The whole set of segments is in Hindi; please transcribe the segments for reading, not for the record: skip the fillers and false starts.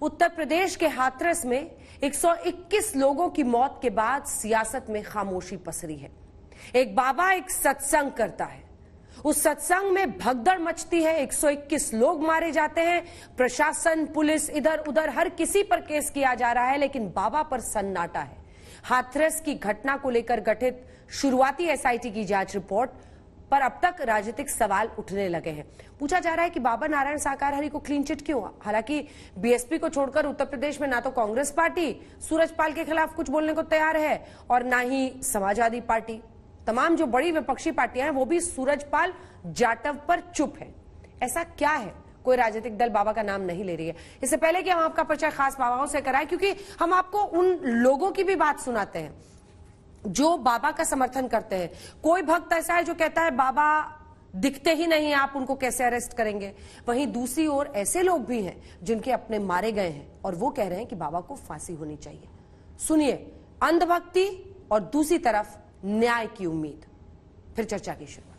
उत्तर प्रदेश के हाथरस में 121 लोगों की मौत के बाद सियासत में खामोशी पसरी है। एक बाबा एक सत्संग करता है, उस सत्संग में भगदड़ मचती है, 121 लोग मारे जाते हैं, प्रशासन पुलिस इधर उधर हर किसी पर केस किया जा रहा है, लेकिन बाबा पर सन्नाटा है। हाथरस की घटना को लेकर गठित शुरुआती एसआईटी की जांच रिपोर्ट पर अब तक राजनीतिक सवाल उठने लगे हैं। पूछा जा रहा है कि बाबा नारायण साकार हरि को क्लीन चिट क्यों? हालांकि बीएसपी को छोड़कर उत्तर प्रदेश में ना तो कांग्रेस पार्टी सूरजपाल के खिलाफ कुछ बोलने को तैयार है और ना ही समाजवादी पार्टी। तमाम जो बड़ी विपक्षी पार्टियां हैं वो भी सूरजपाल जाटव पर चुप है। ऐसा क्या है? कोई राजनीतिक दल बाबा का नाम नहीं ले रही है। इससे पहले कि हम आपका परिचय खास बाबाओं से कराएं, क्योंकि हम आपको उन लोगों की भी बात सुनाते हैं जो बाबा का समर्थन करते हैं। कोई भक्त ऐसा है जो कहता है बाबा दिखते ही नहीं, आप उनको कैसे अरेस्ट करेंगे? वहीं दूसरी ओर ऐसे लोग भी हैं जिनके अपने मारे गए हैं और वो कह रहे हैं कि बाबा को फांसी होनी चाहिए। सुनिए, अंधभक्ति और दूसरी तरफ न्याय की उम्मीद। फिर चर्चा की शुरुआत।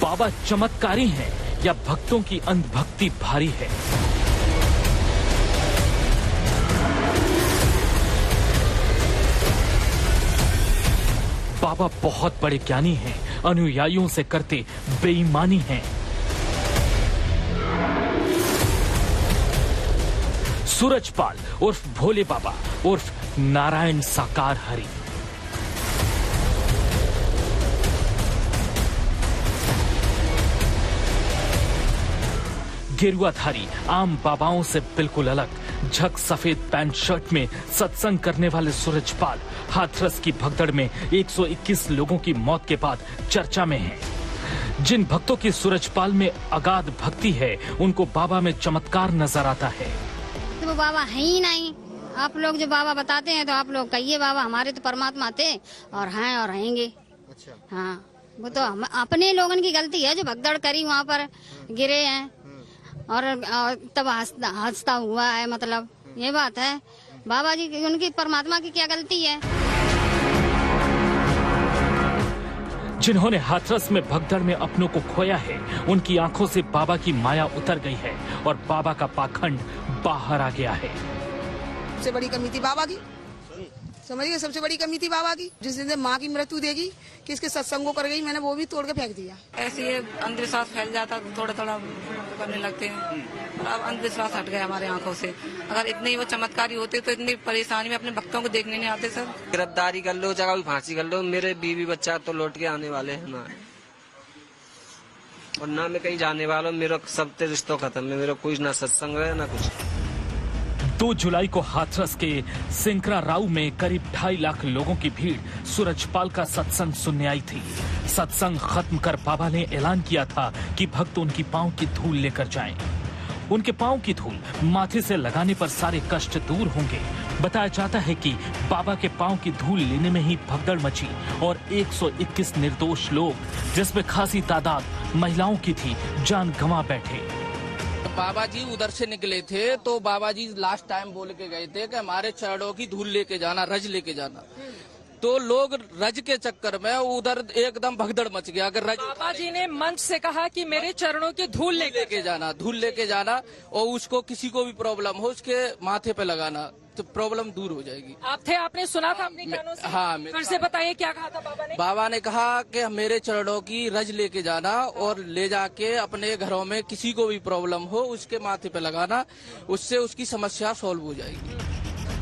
बाबा चमत्कारी हैं या भक्तों की अंधभक्ति भारी है? बाबा बहुत बड़े ज्ञानी हैं, अनुयायियों से करते बेईमानी है। सूरजपाल उर्फ भोले बाबा उर्फ नारायण साकार हरि। गेरुआधारी आम बाबाओं से बिल्कुल अलग, झक सफेद पैंट शर्ट में सत्संग करने वाले सूरजपाल हाथरस की भगदड़ में 121 लोगों की मौत के बाद चर्चा में हैं। जिन भक्तों की सूरजपाल में अगाध भक्ति है, उनको बाबा में चमत्कार नजर आता है। तो वो बाबा है ही नहीं। आप लोग जो बाबा बताते हैं तो आप लोग कहिए बाबा हमारे तो परमात्मा थे और हैं और रहेंगे। अच्छा। हाँ, वो तो अपने लोगों की गलती है जो भगदड़ करी, वहाँ पर गिरे हैं और तब हादसा हुआ है। मतलब ये बात है, बाबा जी की उनकी परमात्मा की क्या गलती है? जिन्होंने हाथरस में भगदड़ में अपनों को खोया है, उनकी आंखों से बाबा की माया उतर गई है और बाबा का पाखंड बाहर आ गया है। सबसे बड़ी कमी थी बाबा की, समझिए, सबसे बड़ी कमी थी बाबा की। जिस दिन माँ की मृत्यु देगी कि इसके सत्संगों कर गई, मैंने वो भी तोड़ के फेंक दिया। ऐसे ये अंधविश्वास फैल जाता, थोड़ा थोड़ा करने लगते हैं और अब अंधविश्वास हट गया हमारे आंखों से। अगर इतने ही वो चमत्कारी होते तो इतनी परेशानी में अपने भक्तों को देखने नहीं आते। सर, गिरफ्तारी कर लो, जगह भी फांसी कर लो, मेरे बीवी बच्चा तो लौट के आने वाले हैं ना, और ना मैं कहीं जाने वाला हूँ। मेरा सब रिश्तों खत्म है, मेरा कोई ना सत्संग है ना कुछ। 2 जुलाई को हाथरस के सिंकरा राव में करीब 2.5 लाख लोगों की भीड़ सूरजपाल का सत्संग सुनने आई थी। सत्संग खत्म कर बाबा ने ऐलान किया था कि भक्त उनकी पांव की धूल लेकर जाएं। उनके पांव की धूल माथे से लगाने पर सारे कष्ट दूर होंगे। बताया जाता है कि बाबा के पांव की धूल लेने में ही भगदड़ मची और 121 निर्दोष लोग, जिसमें खासी तादाद महिलाओं की थी, जान गंवा बैठे। बाबा जी उधर से निकले थे तो बाबा जी लास्ट टाइम बोल के गए थे कि हमारे चरणों की धूल लेके जाना, रज लेके जाना। तो लोग रज के चक्कर में उधर एकदम भगदड़ मच गया। अगर रज बाबा जी ने मंच से कहा कि मेरे चरणों की धूल लेके जाना, धूल लेके जाना, और उसको किसी को भी प्रॉब्लम हो उसके माथे पे लगाना तो प्रॉब्लम दूर हो जाएगी। आप थे, आपने सुना था अपने कानों से? हाँ, फिर से बताइए क्या कहा था बाबा ने? बाबा ने कहा कि मेरे चरणों की रज लेके जाना और ले जाके अपने घरों में किसी को भी प्रॉब्लम हो उसके माथे पे लगाना, उससे उसकी समस्या सॉल्व हो जाएगी।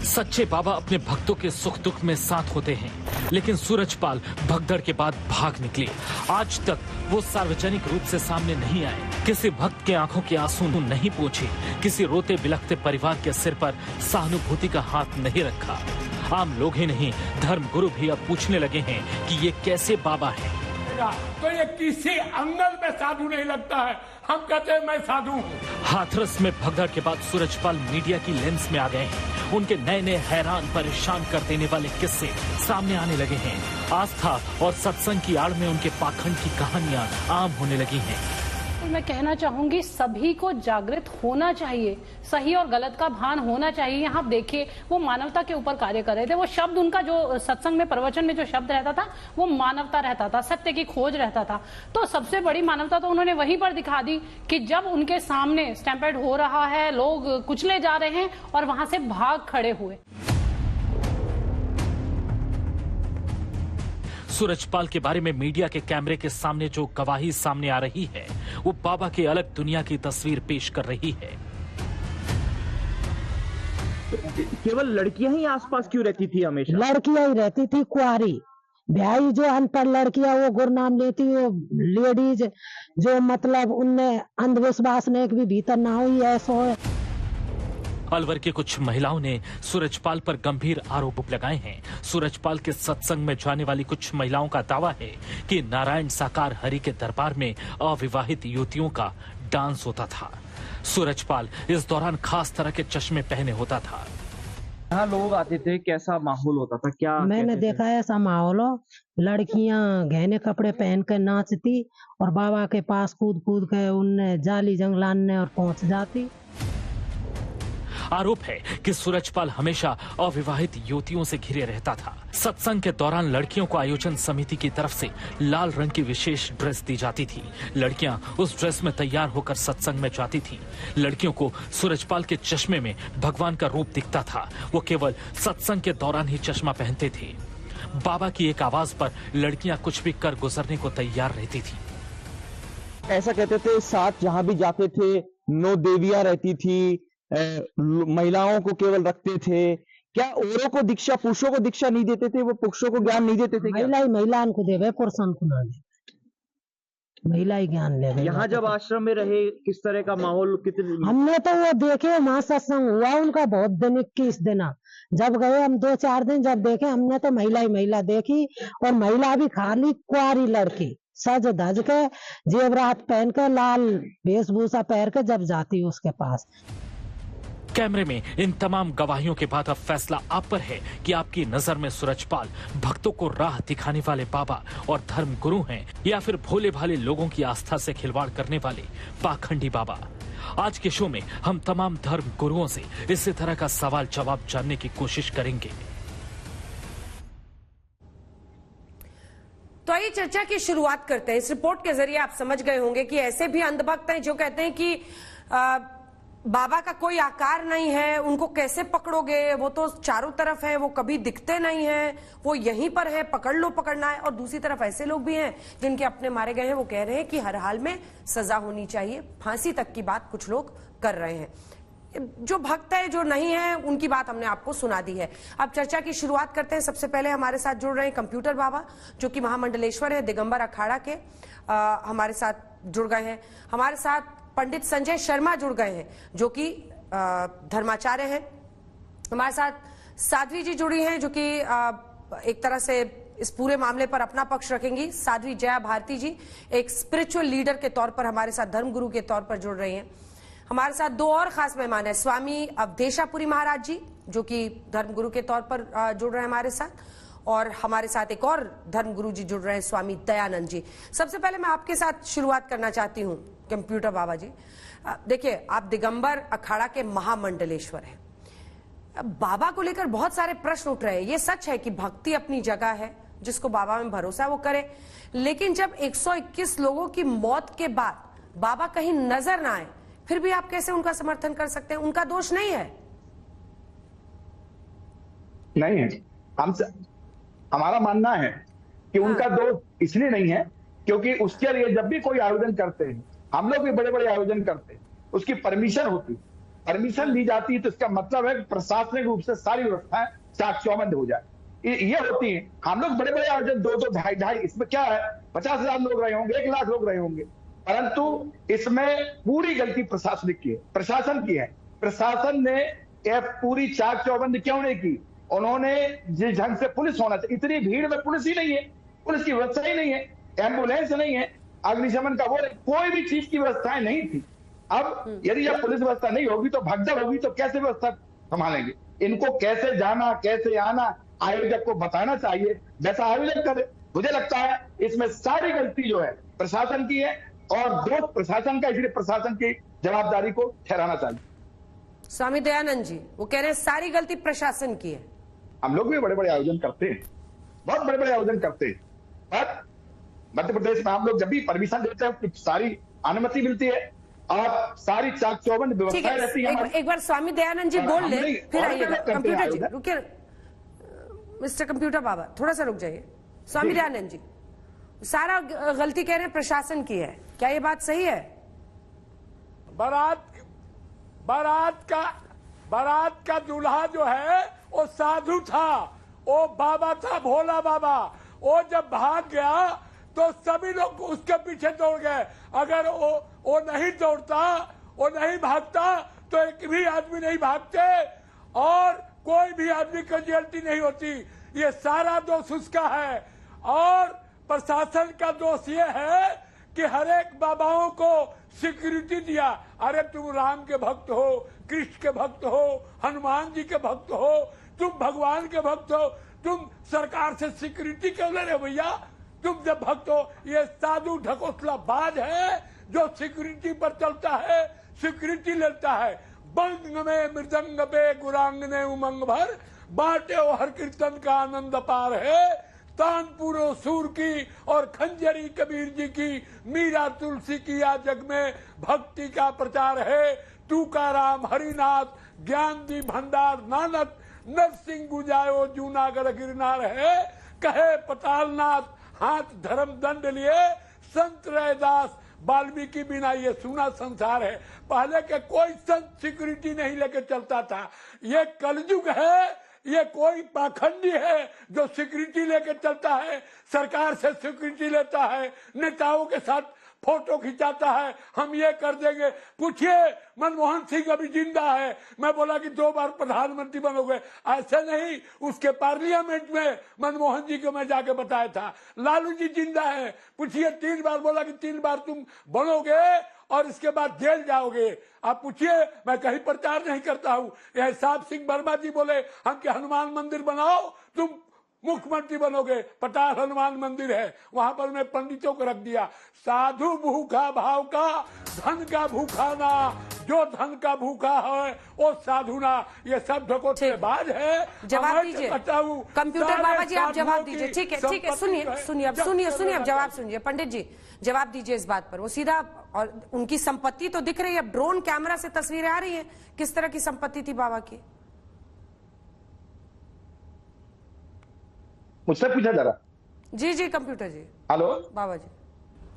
सच्चे बाबा अपने भक्तों के सुख दुख में साथ होते हैं, लेकिन सूरजपाल भगदड़ के बाद भाग निकले। आज तक वो सार्वजनिक रूप से सामने नहीं आए, किसी भक्त के आंखों के आंसू नहीं पोंछे, किसी रोते बिलखते परिवार के सिर पर सहानुभूति का हाथ नहीं रखा। आम लोग ही नहीं, धर्म गुरु भी अब पूछने लगे हैं कि ये कैसे बाबा है। तो ये किसी एंगल में साधु नहीं लगता है। हम कहते हैं मैं साधु हूँ। हाथरस में भगदड़ के बाद सूरजपाल मीडिया की लेंस में आ गए हैं। उनके नए नए हैरान परेशान कर देने वाले किस्से सामने आने लगे हैं। आस्था और सत्संग की आड़ में उनके पाखंड की कहानियां आम होने लगी हैं। मैं कहना चाहूंगी सभी को जागृत होना चाहिए, सही और गलत का भान होना चाहिए। यहाँ देखिए वो मानवता के ऊपर कार्य कर रहे थे। वो शब्द उनका जो सत्संग में, प्रवचन में जो शब्द रहता था वो मानवता रहता था, सत्य की खोज रहता था। तो सबसे बड़ी मानवता तो उन्होंने वहीं पर दिखा दी कि जब उनके सामने स्टैम्पेड हो रहा है, लोग कुचले जा रहे हैं और वहां से भाग खड़े हुए। सूरजपाल के बारे में मीडिया के कैमरे के सामने जो गवाही सामने आ रही है वो बाबा की अलग दुनिया की तस्वीर पेश कर रही है। केवल लड़कियां ही आसपास क्यों रहती थी? हमेशा लड़कियां ही रहती थी, कुआरी ब्याही जो अनपढ़ लड़कियां वो गुरनाम लेती, वो लेडीज जो मतलब उनने अंधविश्वास ने भी भीतर ना हुई ऐसा है। अलवर की कुछ महिलाओं ने सूरजपाल पर गंभीर आरोप लगाए हैं। सूरजपाल के सत्संग में जाने वाली कुछ महिलाओं का दावा है कि नारायण साकार हरि के दरबार में अविवाहित युवतियों का डांस होता था। सूरजपाल इस दौरान खास तरह के चश्मे पहने होता था। यहाँ लोग आते थे, कैसा माहौल होता था? क्या मैंने देखा ऐसा माहौल हो, लड़कियां गहने कपड़े पहन कर नाचती और बाबा के पास कूद कूद के उनने जाली जंगलाने और पहुंच जाती। आरोप है कि सूरजपाल हमेशा अविवाहित युवतियों से घिरे रहता था। सत्संग के दौरान लड़कियों को आयोजन समिति की तरफ से लाल रंग की विशेष ड्रेस दी जाती थी। लड़कियां उस ड्रेस में तैयार होकर सत्संग में जाती थीं। लड़कियों को सूरजपाल के चश्मे में भगवान का रूप दिखता था। वो केवल सत्संग के दौरान ही चश्मा पहनते थे। बाबा की एक आवाज पर लड़कियां कुछ भी कर गुजरने को तैयार रहती थी। ऐसा कहते थे साथ जहां भी जाते थे 9 देवियां रहती थी, महिलाओं को केवल रखते थे। क्या औरों को दीक्षा, पुरुषों को दीक्षा नहीं देते थे? वो पुरुषों को ज्ञान नहीं देते थे? महिला को देवे, पुरुषों को ना दे, महिला ही ज्ञान ले। यहाँ जब आश्रम में रहे किस तरह का माहौल? कितने हमने तो वो देखे, वहां सत्संग हुआ उनका बहुत दिन, 21 दिन जब गए हम 2-4 दिन जब देखे हमने तो महिला ही महिला देखी। और महिला भी खाली कुआरी लड़की सज धज के जेवरात पहन के लाल वेशभूषा पहन के जब जाती उसके पास। कैमरे में इन तमाम गवाहियों के बाद अब फैसला आप पर है कि आपकी नजर में सूरजपाल भक्तों को राह दिखाने वाले बाबा और धर्म गुरु हैं या फिर भोले भाले लोगों की आस्था से खिलवाड़ करने वाले पाखंडी बाबा। आज के शो में हम तमाम धर्म गुरुओं से इसी तरह का सवाल जवाब जानने की कोशिश करेंगे। तो आइए चर्चा की शुरुआत करते हैं। इस रिपोर्ट के जरिए आप समझ गए होंगे कि ऐसे भी अंधभक्त हैं जो कहते हैं कि बाबा का कोई आकार नहीं है, उनको कैसे पकड़ोगे, वो तो चारों तरफ है, वो कभी दिखते नहीं है, वो यहीं पर है, पकड़ लो पकड़ना है। और दूसरी तरफ ऐसे लोग भी हैं जिनके अपने मारे गए हैं, वो कह रहे हैं कि हर हाल में सजा होनी चाहिए, फांसी तक की बात कुछ लोग कर रहे हैं। जो भक्त है जो नहीं है उनकी बात हमने आपको सुना दी है। अब चर्चा की शुरुआत करते हैं। सबसे पहले हमारे साथ जुड़ रहे हैं कंप्यूटर बाबा जो कि महामंडलेश्वर है, दिगंबर अखाड़ा के हमारे साथ जुड़ गए हैं। हमारे साथ पंडित संजय शर्मा जुड़ गए हैं जो कि धर्माचार्य हैं। हमारे साथ साध्वी जी जुड़ी हैं जो कि एक तरह से इस पूरे मामले पर अपना पक्ष रखेंगी। साध्वी जया भारती जी एक स्पिरिचुअल लीडर के तौर पर हमारे साथ धर्मगुरु के तौर पर जुड़ रही हैं। हमारे साथ 2 और खास मेहमान हैं, स्वामी अवधेशापुरी महाराज जी जो कि धर्मगुरु के तौर पर जुड़ रहे हैं हमारे साथ, और हमारे साथ एक और धर्मगुरु जी जुड़ रहे हैं, स्वामी दयानंद जी। सबसे पहले मैं आपके साथ शुरुआत करना चाहती हूँ कंप्यूटर बाबा जी। देखिए आप दिगंबर अखाड़ा के महामंडलेश्वर हैं। बाबा को लेकर बहुत सारे प्रश्न उठ रहे हैं। ये सच है कि भक्ति अपनी जगह है, जिसको बाबा में भरोसा है वो करे, लेकिन जब 121 लोगों की मौत के बाद बाबा कहीं नजर ना आए फिर भी आप कैसे उनका समर्थन कर सकते हैं? उनका दोष नहीं है। नहीं है, हमारा मानना है कि उनका दोष इसलिए नहीं है क्योंकि उसके लिए जब भी कोई आयोजन करते हैं, हम लोग भी बड़े बड़े आयोजन करते हैं, उसकी परमिशन होती है, परमिशन ली जाती है, तो इसका मतलब है कि प्रशासनिक रूप से सारी व्यवस्थाएं चाक चौबंद हो जाए, ये होती है। हम लोग बड़े बड़े आयोजन 2-2, 2.5, इसमें क्या है 50,000 लोग रहे होंगे, 1 लाख लोग रहे होंगे, परंतु इसमें पूरी गलती प्रशासनिक की है, प्रशासन की है। प्रशासन ने यह पूरी चाक चौबंद क्यों नहीं की? उन्होंने जिस ढंग से पुलिस होना चाहिए, इतनी भीड़ में पुलिस ही नहीं है, पुलिस की व्यवस्था ही नहीं है, एम्बुलेंस नहीं है, अग्निशमन का वो कोई भी चीज की व्यवस्थाएं नहीं थी। अब यदि यह पुलिस व्यवस्था नहीं होगी तो भगदड़ होगी, तो कैसे व्यवस्था संभालेंगे? इनको कैसे जाना कैसे आना आयोजक को बताना चाहिए, जैसा आयोजक करे। मुझे लगता है इसमें सारी गलती जो है प्रशासन की है, और दोष प्रशासन का, इसलिए प्रशासन की जवाबदारी को ठहराना चाहिए। स्वामी दयानंद जी वो कह रहे हैं सारी गलती प्रशासन की है। हम लोग भी बड़े बड़े आयोजन करते हैं, बहुत बड़े बड़े आयोजन करते हैं, पर मध्य प्रदेश में हम लोग जब भी परमिशन देते हैं सारी अनुमति मिलती है और सारी चाक चौबंद व्यवस्था रहती है। एक बार स्वामी दयानंद जी बोल ले, फिर आइएगा। कंप्यूटर जी रुकिए, मिस्टर कंप्यूटर बाबा थोड़ा सा रुक जाइए। स्वामी दयानंद जी सारा गलती कह रहे हैं प्रशासन की है, क्या ये बात सही है? बारात का दूल्हा जो है वो साधु था, वो बाबा था, भोला बाबा। वो जब भाग गया तो सभी लोग उसके पीछे दौड़ गए। अगर वो नहीं दौड़ता, वो नहीं भागता तो एक भी आदमी नहीं भागते और कोई भी आदमी कैजुअल्टी नहीं होती। ये सारा दोष उसका है और प्रशासन का दोष ये है कि हर एक बाबाओं को सिक्योरिटी दिया। अरे तुम राम के भक्त हो, कृष्ण के भक्त हो, हनुमान जी के भक्त हो, तुम भगवान के भक्त हो, तुम सरकार से सिक्योरिटी क्यों ले रहे भैया? तुम जब भक्त हो, ये साधु ढकोसला बाज है जो सिक्योरिटी पर चलता है, सिक्योरिटी लेता है। बंग में मृदंग पे गुरांग ने उमंग भर बांटे ओ हर कीर्तन का आनंद पार है। तानपुरो सूर की और खंजरी कबीर जी की, मीरा तुलसी की या जग में भक्ति का प्रचार है। तुकाराम हरिनाथ ज्ञान दी भंडार नानक, नरसिंह गुजायो जूनागढ़ गिरनार है। कहे पतालनाथ हाथ धर्म दंड लिए, संत रैदास वाल्मीकि बिना ये सुना संसार है। पहले के कोई संत सिक्योरिटी नहीं लेके चलता था। ये कलयुग है, ये कोई पाखंडी है जो सिक्योरिटी लेके चलता है, सरकार से सिक्योरिटी लेता है, नेताओं के साथ फोटो खिंचाता है, हम ये कर देंगे। पूछिए मनमोहन सिंह अभी जिंदा है, मैं बोला कि 2 बार प्रधानमंत्री बनोगे, ऐसे नहीं। उसके पार्लियामेंट में मनमोहन जी को मैं जाके बताया था। लालू जी जिंदा है, पूछिए 3 बार बोला कि 3 बार तुम बनोगे और इसके बाद जेल जाओगे। आप पूछिए, मैं कहीं प्रचार नहीं करता हूँ। यह साहब सिंह वर्मा जी बोले हम के हनुमान मंदिर बनाओ, तुम मुख्यमंत्री बनोगे। पटाल हनुमान मंदिर है, वहां पर मैं पंडितों को रख दिया। साधु भूखा भाव का, धन का भूखा ना, जो धन का भूखा है वो साधु ना। ये सब ढकोसलेबाज है। जवाब दीजिए कंप्यूटर बाबा जी, आप जवाब दीजिए। ठीक है ठीक है, सुनिए अब जवाब सुनिए। पंडित जी जवाब दीजिए इस बात पर। वो सीधा, और उनकी संपत्ति तो दिख रही है, ड्रोन कैमरा से तस्वीरें आ रही है, किस तरह की संपत्ति थी बाबा की? मुझसे पूछा जरा। जी कंप्यूटर जी। हेलो बाबा जी,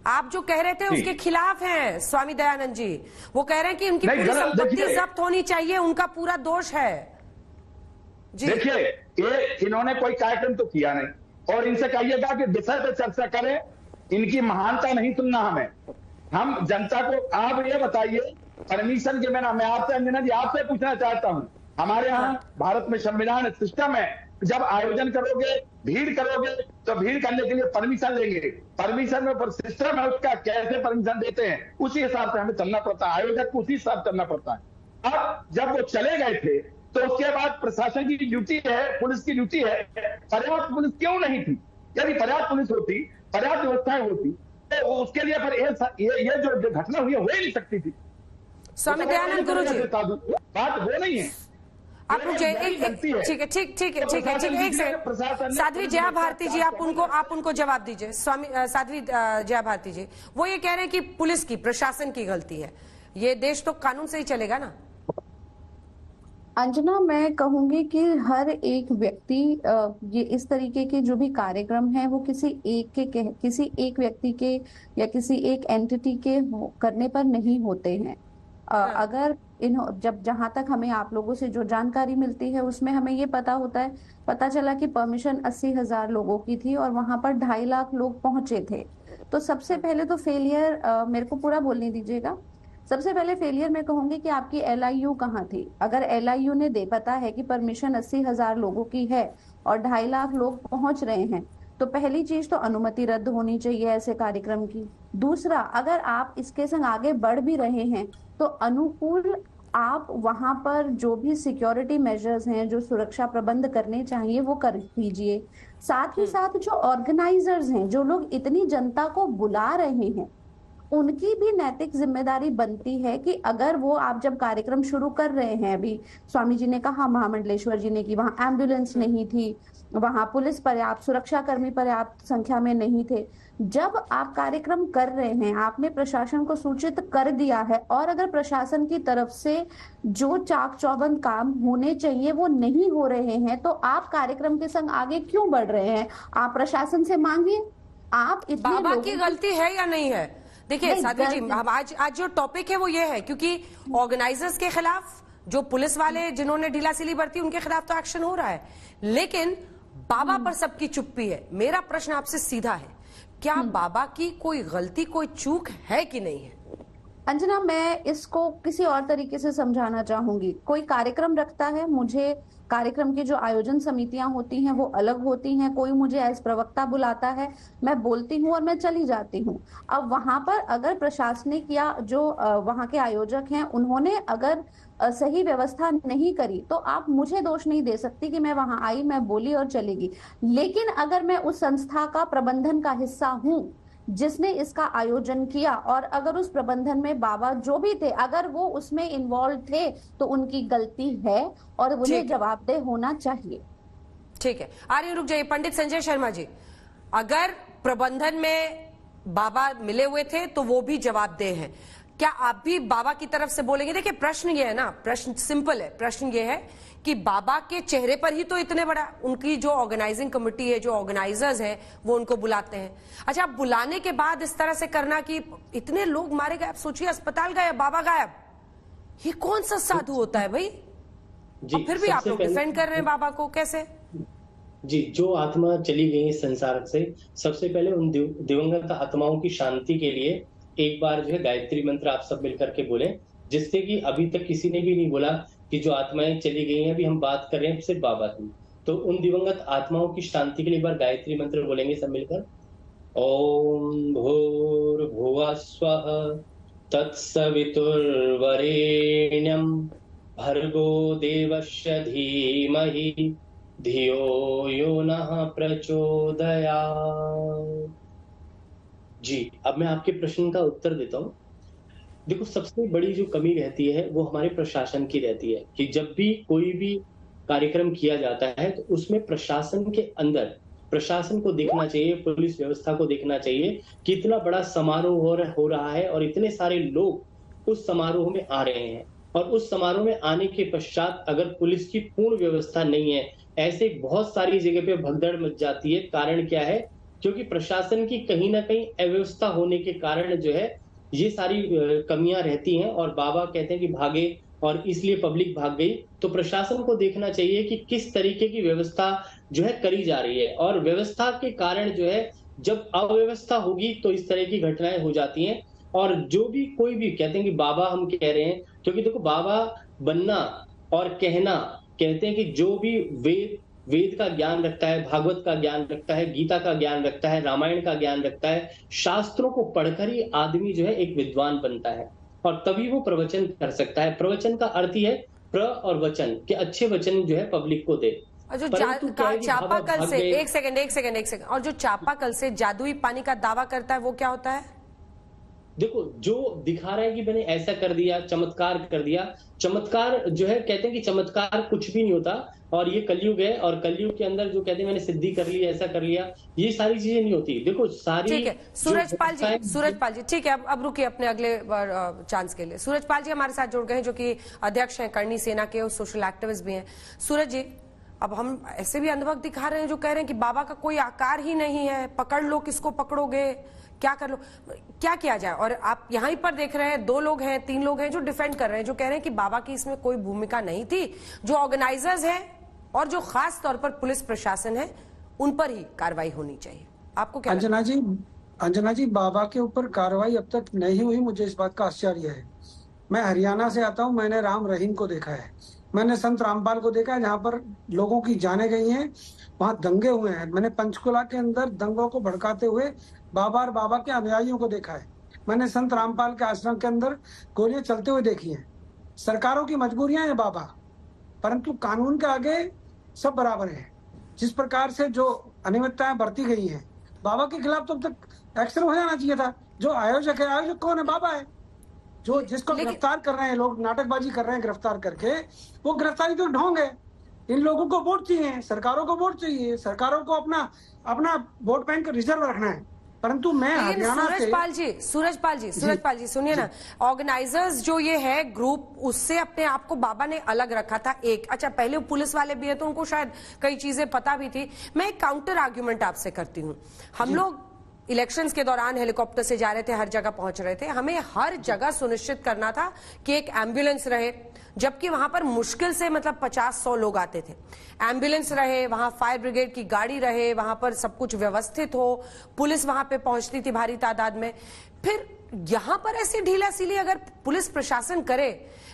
आप जो कह रहे थे उसके खिलाफ हैं स्वामी दयानंद जी। वो कह रहे हैं कि उनकी पूरी संपत्ति जब्त होनी चाहिए, उनका पूरा दोष है। देखिए, ये इन्होंने कोई कार्यक्रम तो किया नहीं और इनसे कहिएगा कि विषय पे चर्चा करें। इनकी महानता नहीं सुनना हमें। हम जनता को आप ये बताइए, परमिशन के बिना मैं आपसे, अंजना जी आपसे पूछना चाहता हूं, हमारे यहाँ भारत में संविधान सिस्टम है, जब आयोजन करोगे, भीड़ करोगे तो भीड़ करने के लिए परमिशन लेंगे। परमिशन में सिस्टम है उसका, कैसे परमिशन देते हैं उसी हिसाब से हमें चलना पड़ता है, आयोजक को उसी हिसाब से चलना पड़ता है। अब जब वो चले गए थे तो उसके बाद प्रशासन की ड्यूटी है, पुलिस की ड्यूटी है। पर्याप्त पुलिस क्यों नहीं थी? यदि पर्याप्त पुलिस होती, पर्याप्त व्यवस्थाएं होती तो उसके लिए फिर ये जो घटना हुई हो ही नहीं सकती थी। स्वामी दयानंद गुरु जी, बात वो नहीं है। आप मुझे ठीक है एक सेकंड। साध्वी जया भारती जी, आप उनको जवाब दीजिए। स्वामी साध्वी जया भारती जी, वो ये कह रहे हैं कि पुलिस की, प्रशासन की गलती है। ये देश तो कानून से ही चलेगा ना? अंजना, मैं कहूंगी कि हर एक व्यक्ति, ये इस तरीके के जो भी कार्यक्रम है वो किसी एक व्यक्ति के या किसी एक एंटिटी के करने पर नहीं होते हैं। अगर जब जहां तक हमें आप लोगों से जो जानकारी मिलती है उसमें हमें ये पता चला कि परमिशन 80,000 लोगों की थी और वहां पर 2.5 लाख लोग पहुंचे थे। तो सबसे पहले तो फेलियर, मेरे को पूरा बोलने दीजिएगा। सबसे पहले फेलियर मैं कहूंगी कि आपकी LIU कहाँ थी। अगर LIU ने पता है कि परमिशन 80,000 लोगों की है और 2.5 लाख लोग पहुंच रहे हैं, तो पहली चीज तो अनुमति रद्द होनी चाहिए ऐसे कार्यक्रम की। दूसरा, अगर आप इसके संग आगे बढ़ भी रहे हैं तो अनुकूल आप वहां पर जो भी सिक्योरिटी मेजर्स हैं, जो सुरक्षा प्रबंध करने चाहिए वो कर दीजिए। साथ ही साथ जो ऑर्गेनाइजर्स हैं, जो लोग इतनी जनता को बुला रहे हैं, उनकी भी नैतिक जिम्मेदारी बनती है कि अगर वो, आप जब कार्यक्रम शुरू कर रहे हैं, अभी स्वामी जी ने कहा, महामंडलेश्वर जी ने, कि वहां एम्बुलेंस नहीं थी, वहां पुलिस पर्याप्त, सुरक्षा कर्मी पर्याप्त संख्या में नहीं थे। जब आप कार्यक्रम कर रहे हैं, आपने प्रशासन को सूचित कर दिया है, और अगर प्रशासन की तरफ से जो चाक चौबंद काम होने चाहिए वो नहीं हो रहे हैं, तो आप कार्यक्रम के संग आगे क्यों बढ़ रहे हैं? आप प्रशासन से मांगिए। आप इतने बाबा लोगों की गलती है या नहीं है? देखिए साधु जी, हम आज जो टॉपिक है वो ये है, क्योंकि ऑर्गेनाइजर्स के खिलाफ, जो पुलिस वाले जिन्होंने ढीलासिली बरती, उनके खिलाफ तो एक्शन हो रहा है, लेकिन बाबा पर सबकी चुप्पी है। मेरा प्रश्न आपसे सीधा है, क्या बाबा की कोई गलती, कोई चूक है कि नहीं है? अंजना, मैं इसको किसी और तरीके से समझाना चाहूंगी। कोई कार्यक्रम रखता है, मुझे कार्यक्रम की जो आयोजन समितियां होती हैं वो अलग होती हैं, कोई मुझे एज प्रवक्ता बुलाता है, मैं बोलती हूँ और मैं चली जाती हूँ। अब वहां पर अगर प्रशासनिक या जो वहां के आयोजक हैं उन्होंने अगर सही व्यवस्था नहीं करी, तो आप मुझे दोष नहीं दे सकती कि मैं वहां आई, मैं बोली और चलेगी। लेकिन अगर मैं उस संस्था का प्रबंधन का हिस्सा हूँ जिसने इसका आयोजन किया, और अगर उस प्रबंधन में बाबा जो भी थे, अगर वो उसमें इन्वॉल्व थे, तो उनकी गलती है और उन्हें जवाबदेह होना चाहिए। ठीक है, आ रही, रुक जाइए। पंडित संजय शर्मा जी, अगर प्रबंधन में बाबा मिले हुए थे तो वो भी जवाबदेह हैं, क्या आप भी बाबा की तरफ से बोलेंगे? देखिए प्रश्न ये है ना, प्रश्न सिंपल है, प्रश्न ये है कि बाबा के चेहरे पर ही तो इतने बड़ा, उनकी जो ऑर्गेनाइजिंग कमेटी है, जो ऑर्गेनाइजर्स हैं, वो उनको बुलाते हैं। अच्छा, आप बुलाने के बाद इस तरह से करना कि इतने लोग मारे गए, आप सोचिए, अस्पताल गायब, बाबा गायब, ये कौन सा साधु होता है भाई? और फिर भी आप लोग डिफेंड कर रहे हैं बाबा को, कैसे? जी, जो आत्मा चली गई इस संसार से, सबसे पहले उन दिवंगत आत्माओं की शांति के लिए एक बार जो है गायत्री मंत्र आप सब मिलकर के बोले, जिससे कि अभी तक किसी ने भी नहीं बोला कि जो आत्माएं चली गई हैं, अभी हम बात कर रहे हैं सिर्फ बाबा की। तो उन दिवंगत आत्माओं की शांति के लिए एक बार गायत्री मंत्र बोलेंगे सब मिलकर। ओम भूर्भुवः स्वः तत्सवितुर्वरेण्यं भर्गो देवस्य धीमहि धियो यो नः प्रचोदयात्। जी, अब मैं आपके प्रश्न का उत्तर देता हूँ। देखो, सबसे बड़ी जो कमी रहती है वो हमारे प्रशासन की रहती है कि जब भी कोई भी कार्यक्रम किया जाता है तो उसमें प्रशासन के अंदर, प्रशासन को देखना चाहिए, पुलिस व्यवस्था को देखना चाहिए कि इतना बड़ा समारोह हो रहा है और इतने सारे लोग उस समारोह में आ रहे हैं, और उस समारोह में आने के पश्चात अगर पुलिस की पूर्ण व्यवस्था नहीं है, ऐसे बहुत सारी जगह पे भगदड़ मच जाती है। कारण क्या है? क्योंकि प्रशासन की कहीं ना कहीं अव्यवस्था होने के कारण जो है ये सारी कमियां रहती हैं, और बाबा कहते हैं कि भागे और इसलिए पब्लिक भाग गई। तो प्रशासन को देखना चाहिए कि किस तरीके की व्यवस्था जो है करी जा रही है, और व्यवस्था के कारण जो है जब अव्यवस्था होगी तो इस तरह की घटनाएं हो जाती हैं। और जो भी कोई भी कहते हैं कि बाबा हम कह रहे हैं, क्योंकि देखो बाबा बनना और कहना, कहते हैं कि जो भी वेद का ज्ञान रखता है, भागवत का ज्ञान रखता है, गीता का ज्ञान रखता है, रामायण का ज्ञान रखता है, शास्त्रों को पढ़कर ही आदमी जो है एक विद्वान बनता है, और तभी वो प्रवचन कर सकता है। प्रवचन का अर्थ ही है प्र और वचन, के अच्छे वचन जो है पब्लिक को दे। और जो चापाकल से, एक सेकंड, और जो चापाकल से जादुई पानी का दावा करता है वो क्या होता है? देखो, जो दिखा रहा है कि मैंने ऐसा कर दिया, चमत्कार कर दिया, चमत्कार जो है कहते हैं कि चमत्कार कुछ भी नहीं होता, और ये कलयुग है, और कलयुग के अंदर जो कहते हैं मैंने सिद्धि कर ली, ऐसा कर लिया, ये सारी चीजें नहीं होती। देखो सारी, ठीक है सूरजपाल जी, ठीक है, अब रुकिए अपने अगले चांस के लिए। सूरजपाल जी हमारे साथ जुड़ गए हैं, जो कि अध्यक्ष हैं करणी सेना के, और सोशल एक्टिविस्ट भी हैं। सूरज जी, अब हम ऐसे भी अंधभक्त दिखा रहे हैं जो कह रहे हैं कि बाबा का कोई आकार ही नहीं है, पकड़ लो, किसको पकड़ोगे, क्या कर लो, क्या किया जाए? और आप यहीं पर देख रहे हैं 2 लोग हैं, 3 लोग हैं जो डिफेंड कर रहे हैं, जो कह रहे हैं कि बाबा की इसमें कोई भूमिका नहीं थी, जो ऑर्गेनाइजर्स हैं और जो खास तौर पर पुलिस प्रशासन है उन पर ही कार्रवाई होनी चाहिए। आपको क्या? अंजना जी, बाबा के ऊपर कार्रवाई अब तक नहीं हुई, मुझे इस बात का आश्चर्य है। मैं हरियाणा से आता हूं, मैंने राम रहीम को देखा है, मैंने संत रामपाल को देखा है, जहां पर लोगों की जाने गई हैं, वहां दंगे हुए हैं। मैंने पंचकुला के अंदर दंगों को भड़काते हुए बाबा और बाबा के अनुयायियों को देखा है। मैंने संत रामपाल के आश्रम के अंदर गोलियां चलते हुए देखी हैं। सरकारों की मजबूरियां हैं बाबा, परंतु कानून के आगे सब बराबर है। जिस प्रकार से जो अनियमितताएं बरती गई हैं, बाबा के खिलाफ तो अब तक एक्शन हो जाना चाहिए था। जो आयोजक है, आयोजक कौन है? बाबा है। जो जिसको गिरफ्तार कर रहे हैं लोग, नाटकबाजी कर रहे हैं गिरफ्तार करके, वो गिरफ्तारी तो ढोंग है। इन लोगों को वोट चाहिए, सरकारों को वोट चाहिए, सरकारों को अपना वोट बैंक रिजर्व रखना है। परंतु मैं हरियाणा से सूरजपाल जी सुनिए ना, ऑर्गेनाइजर्स जो ये है ग्रुप, उससे अपने आप को बाबा ने अलग रखा था। अच्छा, पहले पुलिस वाले भी है तो उनको शायद कई चीजें पता भी थी। मैं एक काउंटर आर्ग्यूमेंट आपसे करती हूँ। हम लोग इलेक्शंस के दौरान हेलीकॉप्टर से जा रहे थे, हर जगह पहुंच रहे थे। हमें हर जगह सुनिश्चित करना था कि एक एम्बुलेंस रहे, जबकि वहां पर मुश्किल से मतलब 50-100 लोग आते थे। एम्बुलेंस रहे, वहां फायर ब्रिगेड की गाड़ी रहे, वहां पर सब कुछ व्यवस्थित हो, पुलिस वहां पे पहुंचती थी भारी तादाद में। फिर यहां पर ऐसी ढीला सिली अगर पुलिस प्रशासन करे,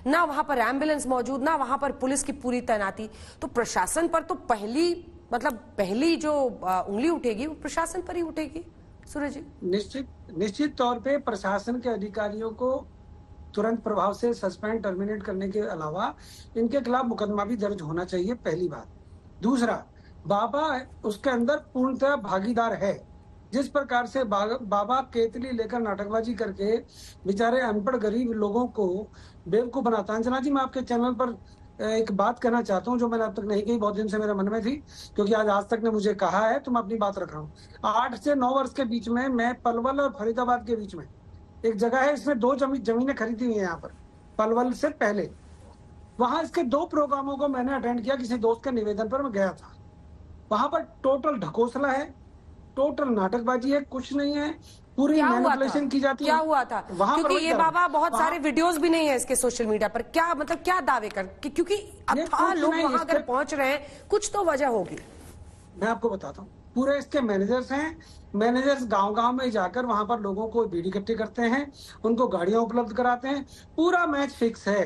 ना वहां पर एम्बुलेंस मौजूद, ना वहां पर पुलिस की पूरी तैनाती, तो प्रशासन पर तो पहली जो उंगली उठेगी वो प्रशासन पर ही उठेगी। सूरज जी, निश्चित तौर पे प्रशासन के अधिकारियों को तुरंत प्रभाव से सस्पेंड, टर्मिनेट करने के अलावा इनके खिलाफ मुकदमा भी दर्ज होना चाहिए, पहली बात। दूसरा, बाबा उसके अंदर पूर्णतः भागीदार है। जिस प्रकार से बाबा केतली लेकर नाटकबाजी करके बेचारे अनपढ़ गरीब लोगों को बेवकूफ बनाता। अंजना जी, मैं आपके चैनल पर एक बात कहना चाहता हूं जो मैंने अब तक नहीं कही, बहुत दिन से मेरे मन में थी, क्योंकि आज तक ने मुझे कहा है तो मैं अपनी बात रख रहा हूँ। 8 से 9 वर्ष के बीच में मैं पलवल और फरीदाबाद के बीच में एक जगह है, इसमें 2 जमीनें खरीदी हुई है यहाँ पर, पलवल से पहले। वहां इसके 2 प्रोग्रामों को मैंने अटेंड किया, किसी दोस्त के निवेदन पर मैं गया था। वहां पर टोटल ढकोसला है, टोटल नाटकबाजी है, कुछ नहीं है, पूरी मैनिपुलेशन की जाती है। क्या हुआ था? वहां क्योंकि पर ये बाबा बहुत सारे वीडियोस भी नहीं है इसके सोशल मीडिया पर, क्या दावे कर, क्योंकि अथाह लोग वहां अगर पहुंच रहे हैं, कुछ तो वजह होगी। मैं आपको बताता हूँ, पूरे इसके मैनेजर्स हैं। मैनेजर्स गांव-गांव में जाकर वहां पर लोगों को बीड़ी इकट्ठी करते हैं, उनको गाड़ियां उपलब्ध कराते हैं। पूरा मैच फिक्स है,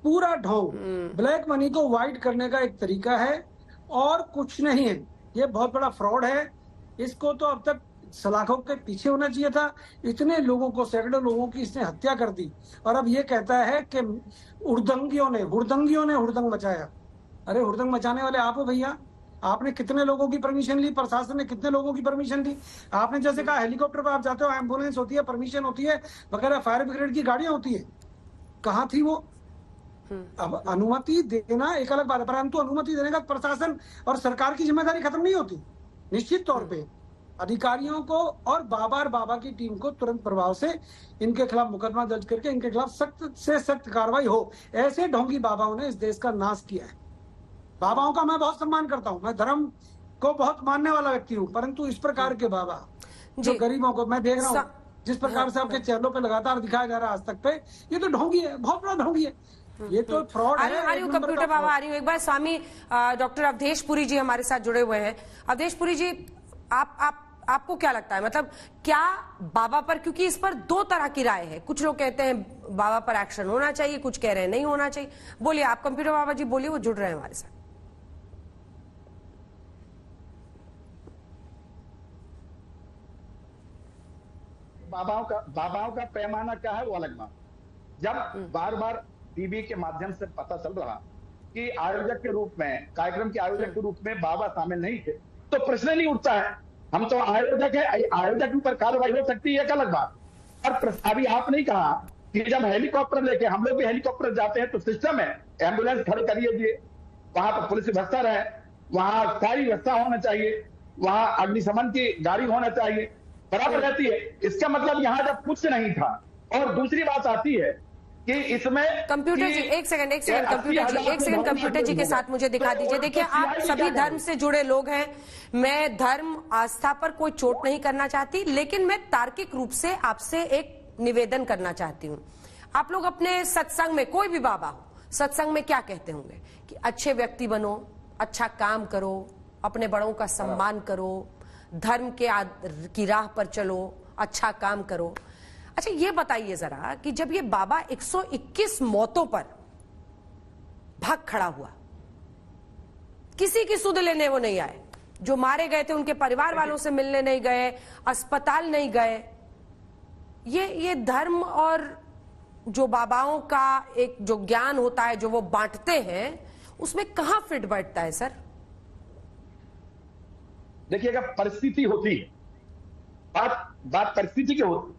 पूरा ढोंग। ब्लैक मनी को व्हाइट करने का एक तरीका है और कुछ नहीं है। ये बहुत बड़ा फ्रॉड है। इसको तो अब तक सलाखों के पीछे होना चाहिए था। इतने लोगों को, सैकड़ों लोगों की इसने हत्या कर दी, और अब ये कहता है कि हुड़दंगियों ने हुड़दंग मचाया। अरे हुड़दंग मचाने वाले आप हो भैया। आपने कितने लोगों की परमिशन ली? प्रशासन ने कितने लोगों की परमिशन ली? आपने जैसे कहा हेलीकॉप्टर पर आप जाते हो, एम्बुलेंस होती है, परमिशन होती है वगैरह, फायर ब्रिगेड की गाड़ियां होती है, कहाँ थी वो? अब अनुमति देना एक अलग बात है, परंतु अनुमति देने का प्रशासन और सरकार की जिम्मेदारी खत्म नहीं होती। निश्चित तौर पे अधिकारियों को और बाबा की टीम को तुरंत प्रभाव से इनके खिलाफ मुकदमा दर्ज करके इनके खिलाफ सख्त से सख्त कार्रवाई हो। ऐसे ढोंगी बाबाओं ने इस देश का नाश किया है। बाबाओं का मैं बहुत सम्मान करता हूँ, मैं धर्म को बहुत मानने वाला व्यक्ति हूँ, परंतु इस प्रकार के बाबा जो गरीबों को, मैं देख रहा हूँ जिस प्रकार से आपके चैनलों पे लगातार दिखाया जा रहा है आज तक पे, ये तो ढोंगी है, बहुत बड़ा ढोंगी है। ये तो फ्रॉड है। आ रही हूँ कंप्यूटर बाबा, आ रही हूँ। एक बार स्वामी डॉक्टर अवधेश पुरी जी हमारे साथ जुड़े हुए हैं। अवधेश पुरी जी, आपको क्या लगता है, मतलब क्या बाबा पर, क्योंकि इस पर 2 तरह की राय है, कुछ लोग कहते हैं बाबा पर एक्शन होना चाहिए, कुछ कह रहे हैं नहीं होना चाहिए। बोलिए आप कंप्यूटर बाबा जी, बोलिए, वो जुड़ रहे हैं हमारे साथ। बाबाओं का पैमाना क्या है वो अलग बात। जब बार बार टीवी के माध्यम से पता चल रहा कि आयोजक के रूप में, कार्यक्रम के आयोजक के रूप में बाबा शामिल नहीं थे, तो प्रश्न नहीं उठता है। हम तो आयोजक है, आयोजक के ऊपर कार्रवाई हो सकती है, एक अलग बात। और अभी आपने कहा कि जब हेलीकॉप्टर लेके, हम लोग भी हेलीकॉप्टर जाते हैं तो सिस्टम है, एम्बुलेंस खड़ी करिए, वहां पर पुलिस व्यवस्था रहे, वहां सारी व्यवस्था होना चाहिए, वहां अग्निशमन की गाड़ी होना चाहिए, बराबर रहती है। इसका मतलब यहाँ जब कुछ नहीं था। और दूसरी बात आती है कि इसमें कंप्यूटर जी, एक सेकंड कंप्यूटर जी के साथ मुझे दिखा दीजिए। देखिए, आप सभी धर्म से जुड़े लोग हैं, मैं धर्म आस्था पर कोई चोट नहीं करना चाहती, लेकिन मैं तार्किक रूप से आपसे एक निवेदन करना चाहती हूँ। आप लोग अपने सत्संग में, कोई भी बाबा हो, सत्संग में क्या कहते होंगे कि अच्छे व्यक्ति बनो, अच्छा काम करो, अपने बड़ों का सम्मान करो, धर्म की राह पर चलो, अच्छा काम करो। अच्छा, ये बताइए जरा कि जब ये बाबा 121 मौतों पर भाग खड़ा हुआ, किसी की सुध लेने वो नहीं आए, जो मारे गए थे उनके परिवार वालों से मिलने नहीं गए, अस्पताल नहीं गए, ये धर्म और जो बाबाओं का एक जो ज्ञान होता है जो वो बांटते हैं, उसमें कहां फिट बैठता है सर? देखिए, अगर परिस्थिति होती है, बात परिस्थिति की होती,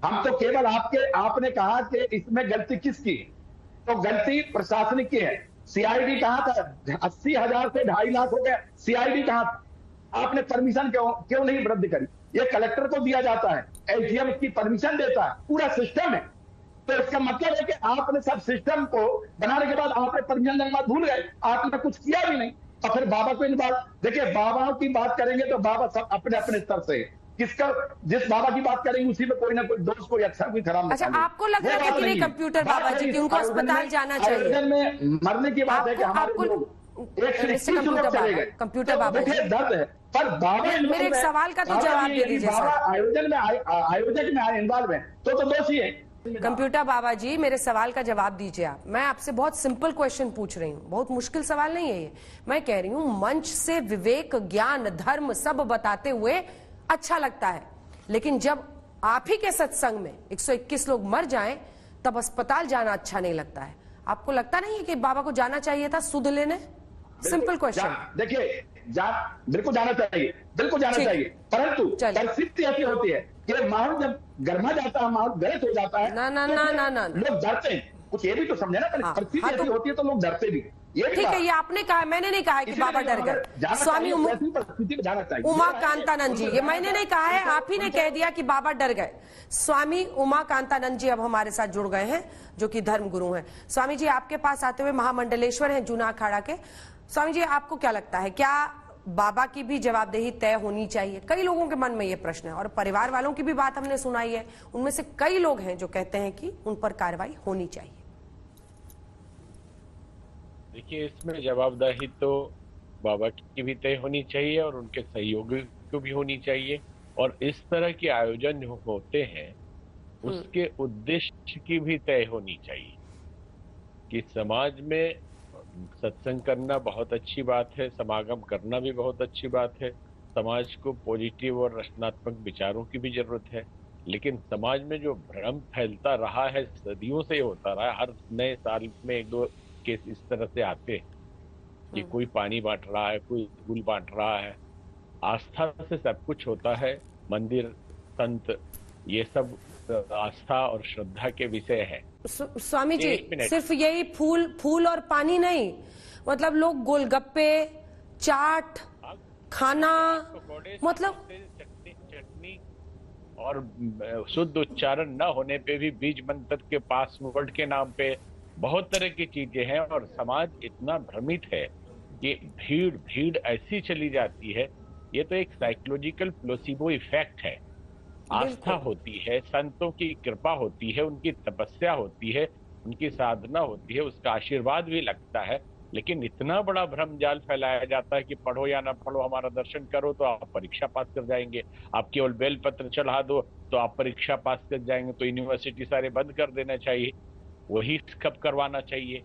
हम तो केवल आपने कहा कि इसमें गलती किसकी है, तो गलती प्रशासनिक की है। सीआईडी कहाँ था? 80,000 से 2.5 लाख हो गया, सीआईडी कहाँ था? आपने परमिशन क्यों नहीं रद्द करी? ये कलेक्टर को दिया जाता है, एजीएम की परमिशन देता है, पूरा सिस्टम है। तो इसका मतलब है कि आपने सब सिस्टम को बनाने के बाद आपने परमिशन देने के बाद भूल गए, आपने कुछ किया भी नहीं। और फिर बाबा को इन बात, देखिए बाबाओं की बात करेंगे तो बाबा सब अपने अपने स्तर से, किसका जिस बाबा की बात करेंगे उसी में कोई ना कोई दोस्त, कोई अच्छा कोई खराब। अच्छा, आपको लग रहा है कि नहीं कंप्यूटर बाबा जी की उनको अस्पताल जाना चाहिए? आयोजन में मरने की बात है कि हमारे लोग 121 लोग चले गए, कंप्यूटर बाबा जी दर्द है, पर बाबा मेरे एक सवाल का तो जवाब दे दीजिए बाबा सर। आयोजक में इन्वॉल्व है तो दोषी है। कंप्यूटर बाबा जी मेरे सवाल का जवाब दीजिए आप। मैं आपसे बहुत सिंपल क्वेश्चन पूछ रही हूँ, बहुत मुश्किल सवाल नहीं है ये। मैं कह रही हूँ मंच से विवेक, ज्ञान, धर्म सब बताते हुए अच्छा लगता है, लेकिन जब आप ही के सत्संग में 121 लोग मर जाएं तब अस्पताल जाना अच्छा नहीं लगता है। आपको लगता नहीं है कि बाबा को जाना चाहिए था सुध लेने? Simple question. देखिए बिल्कुल जाना चाहिए, बिल्कुल जाना चाहिए, परंतु परिस्थिति ऐसी होती है कि माहौल जब गर्मा जाता है, माहौल गलत हो जाता है, ना लोग डरते हैं। कुछ ये भी तो समझे ना, परिस्थिति ऐसी होती है तो लोग डरते भी। ठीक है, ये आपने कहा, मैंने नहीं कहा है कि बाबा डर गए। स्वामी उमाकांतानंद जी, ये मैंने नहीं कहा है, आप ही ने कह दिया कि बाबा डर गए। स्वामी उमाकांतानंद जी अब हमारे साथ जुड़ गए हैं, जो कि धर्म गुरु हैं। स्वामी जी आपके पास आते हुए महामंडलेश्वर हैं जूना अखाड़ा के। स्वामी जी आपको क्या लगता है, क्या बाबा की भी जवाबदेही तय होनी चाहिए? कई लोगों के मन में ये प्रश्न है और परिवार वालों की भी बात हमने सुनाई है, उनमें से कई लोग हैं जो कहते हैं कि उन पर कार्रवाई होनी चाहिए। देखिए, इसमें जवाबदेही तो बाबा की भी तय होनी चाहिए और उनके सहयोगी को भी होनी चाहिए, और इस तरह के आयोजन जो होते हैं उसके उद्देश्य की भी तय होनी चाहिए। कि समाज में सत्संग करना बहुत अच्छी बात है, समागम करना भी बहुत अच्छी बात है, समाज को पॉजिटिव और रचनात्मक विचारों की भी जरूरत है, लेकिन समाज में जो भ्रम फैलता रहा है, सदियों से होता रहा है, हर नए साल में 1-2 केस इस तरह से आते हैं कि कोई पानी बांट रहा है, कोई फूल बांट रहा है। आस्था से सब कुछ होता है, मंदिर, संत, ये सब आस्था और श्रद्धा के विषय है। स्वामी जी सिर्फ यही फूल और पानी नहीं, मतलब लोग गोलगप्पे, चाट, खाना, मतलब चटनी और शुद्ध उच्चारण न होने पे भी बीज मंत्र के पासवर्ड के नाम पे बहुत तरह की चीजें हैं, और समाज इतना भ्रमित है कि भीड़ ऐसी चली जाती है। ये तो एक साइकोलॉजिकल प्लेसिबो इफेक्ट है। आस्था होती है, संतों की कृपा होती है, उनकी तपस्या होती है, उनकी साधना होती है, उसका आशीर्वाद भी लगता है, लेकिन इतना बड़ा भ्रम जाल फैलाया जाता है कि पढ़ो या ना पढ़ो, हमारा दर्शन करो तो आप परीक्षा पास कर जाएंगे, आप केवल बेल पत्र चढ़ा दो तो आप परीक्षा पास कर जाएंगे, तो यूनिवर्सिटी सारे बंद कर देना चाहिए। वही कब करवाना चाहिए?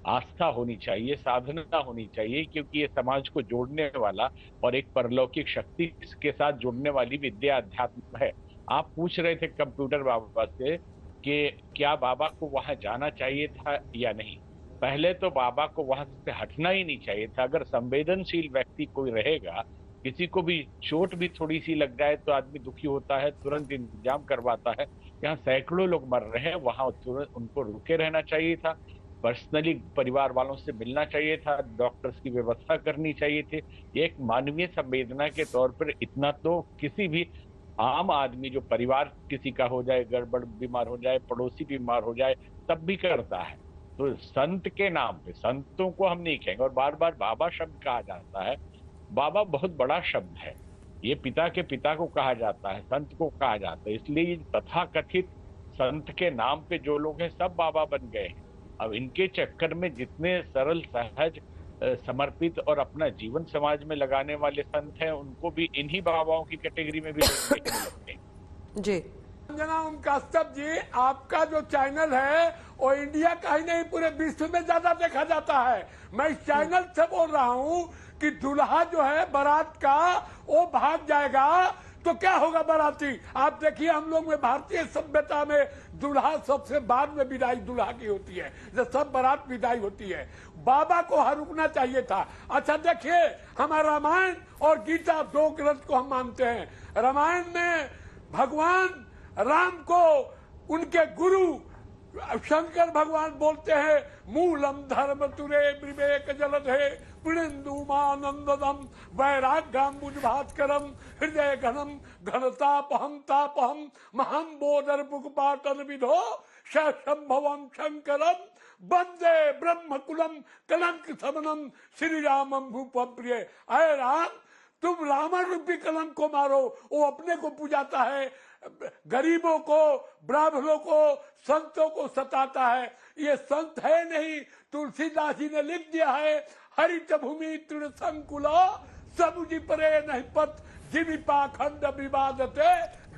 आस्था होनी चाहिए, साधना होनी चाहिए, क्योंकि ये समाज को जोड़ने वाला और एक परलौकिक शक्ति के साथ जुड़ने वाली विद्या अध्यात्म है। आप पूछ रहे थे कंप्यूटर बाबा से कि क्या बाबा को वहां जाना चाहिए था या नहीं। पहले तो बाबा को वहां से हटना ही नहीं चाहिए था। अगर संवेदनशील व्यक्ति कोई रहेगा, किसी को भी चोट भी थोड़ी सी लग जाए तो आदमी दुखी होता है, तुरंत इंतजाम करवाता है। यहाँ सैकड़ों लोग मर रहे हैं, वहां तुरंत उनको रुके रहना चाहिए था, पर्सनली परिवार वालों से मिलना चाहिए था, डॉक्टर्स की व्यवस्था करनी चाहिए थी। एक मानवीय संवेदना के तौर पर इतना तो किसी भी आम आदमी, जो परिवार किसी का हो जाए, गड़बड़ बीमार हो जाए, पड़ोसी बीमार हो जाए, तब भी करता है। तो संत के नाम पे संतों को हम नहीं कहेंगे। और बार बार बाबा शब्द कहा जाता है, बाबा बहुत बड़ा शब्द है, ये पिता के पिता को कहा जाता है, संत को कहा जाता है, इसलिए तथाकथित संत के नाम पे जो लोग हैं सब बाबा बन गए हैं। अब इनके चक्कर में जितने सरल, सहज, समर्पित और अपना जीवन समाज में लगाने वाले संत हैं, उनको भी इन्हीं बाबाओं की कैटेगरी में भी देखने लगते हैं। जी उनका सब जी, आपका जो चैनल है वो इंडिया का ही नहीं पूरे विश्व में ज्यादा देखा जाता है। मैं इस चैनल से बोल रहा हूँ कि दूल्हा जो है बारात का वो भाग जाएगा तो क्या होगा बाराती। आप देखिए हम लोग में भारतीय सभ्यता में दूल्हा सबसे बाद में विदाई दूल्हा की होती है, जब सब बारात विदाई होती है। बाबा को हर रुकना चाहिए था। अच्छा देखिए, हमारा रामायण और गीता 2 ग्रंथ को हम मानते हैं। रामायण में भगवान राम को उनके गुरु शंकर भगवान बोलते हैं, मूलम धर्म तुरे विवेक जलधे पुणिंदुमानंदम वैराग्याम्बुजभास्करम हृदय घनम घनतापहम तापहम महम बोधर पुकपाटन विधो शंभवम शंकरम वंदे ब्रह्म कुलम कलंक समनम श्री रामम भूप्रिय। अय राम, तुम रावण रूपी कलंक को मारो। वो अपने को पुजाता है, गरीबों को, ब्राह्मणों को, संतों को सताता है। ये संत है नहीं। तुलसीदास जी ने लिख दिया है, हरित भूमि तृण संकुला समुझी परे नहीं पत जिमि पाखंड विवादते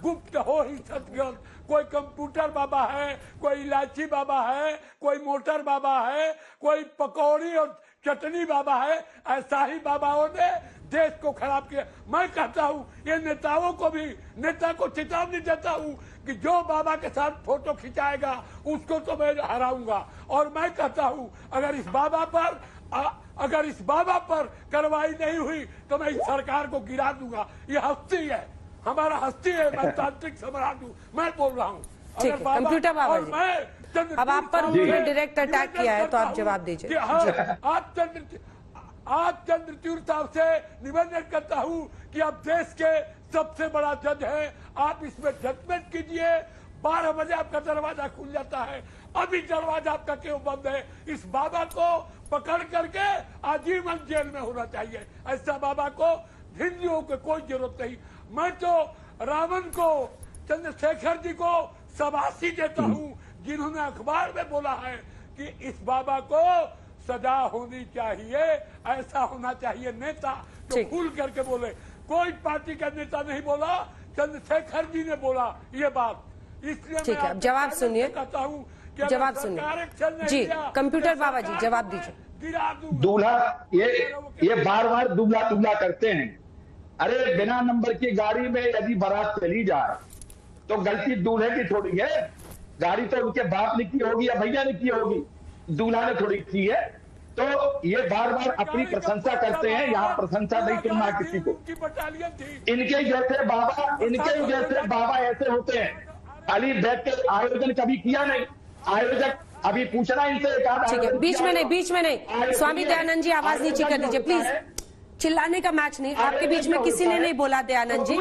गुप्त हो ही सतगत। कोई कंप्यूटर बाबा है, कोई इलायची बाबा है, कोई मोटर बाबा है, कोई पकौड़ी और चटनी बाबा है। ऐसा ही बाबाओं ने देश को खराब किया। मैं कहता हूँ ये नेताओं को भी, नेता को चेतावनी देता हूँ कि जो बाबा के साथ फोटो खिंचाएगा उसको तो मैं हराऊंगा। और मैं कहता हूँ अगर इस बाबा पर कार्रवाई नहीं हुई तो मैं इस सरकार को गिरा दूंगा। ये हस्ती है, हमारा हस्ती है, मैं तांत्रिक सम्राट हूँ, मैं बोल रहा हूँ। ठीक है, कंप्यूटर बाबा जी, अब आप पर उन्होंने डायरेक्ट अटैक किया है तो आप जवाब दीजिए। आज चंद्रचूड़ साहब से निवेदन करता हूँ कि आप देश के सबसे बड़ा जज है, आप इसमें जजमेंट कीजिए। 12 बजे आपका दरवाजा खुल जाता है, अभी दरवाजा आपका क्यों बंद है? इस बाबा को पकड़ करके आजीवन जेल में होना चाहिए। ऐसा बाबा को हिंदुओं को कोई जरूरत नहीं। मैं तो रावण को, चंद्रशेखर जी को शाबाशी देता हूँ जिन्होंने अखबार में बोला है कि इस बाबा को सजा होनी चाहिए। ऐसा होना चाहिए नेता जो खुल करके बोले। कोई पार्टी का नेता नहीं बोला, चंद्रशेखर जी ने बोला ये बात। इसलिए ठीक है, अब जवाब सुनिए, कहता हूँ जवाब सुनिए जी। कंप्यूटर बाबा जी जवाब दीजिए। दूल्हा ये बार बार दुबला दुबला करते हैं। अरे बिना नंबर की गाड़ी में यदि बारात चली जाए तो गलती दूल्हे की थोड़ी है। गाड़ी तो उनके बाप ने की होगी या भैया ने की होगी, दूल्हा ने थोड़ी की है। तो ये बार बार अपनी प्रशंसा करते हैं। यहाँ प्रशंसा नहीं करना किसी को। इनके जैसे बाबा ऐसे होते हैं। खाली बैठ के आयोजन कभी किया नहीं। आयोजक अभी पूछना इनसे ठीक है, बीच में नहीं। स्वामी दयानंद जी आवाज नीचे कर दीजिए प्लीज। चिल्लाने का मैच नहीं, आपके बीच में किसी ने नहीं बोला। दयानंद जी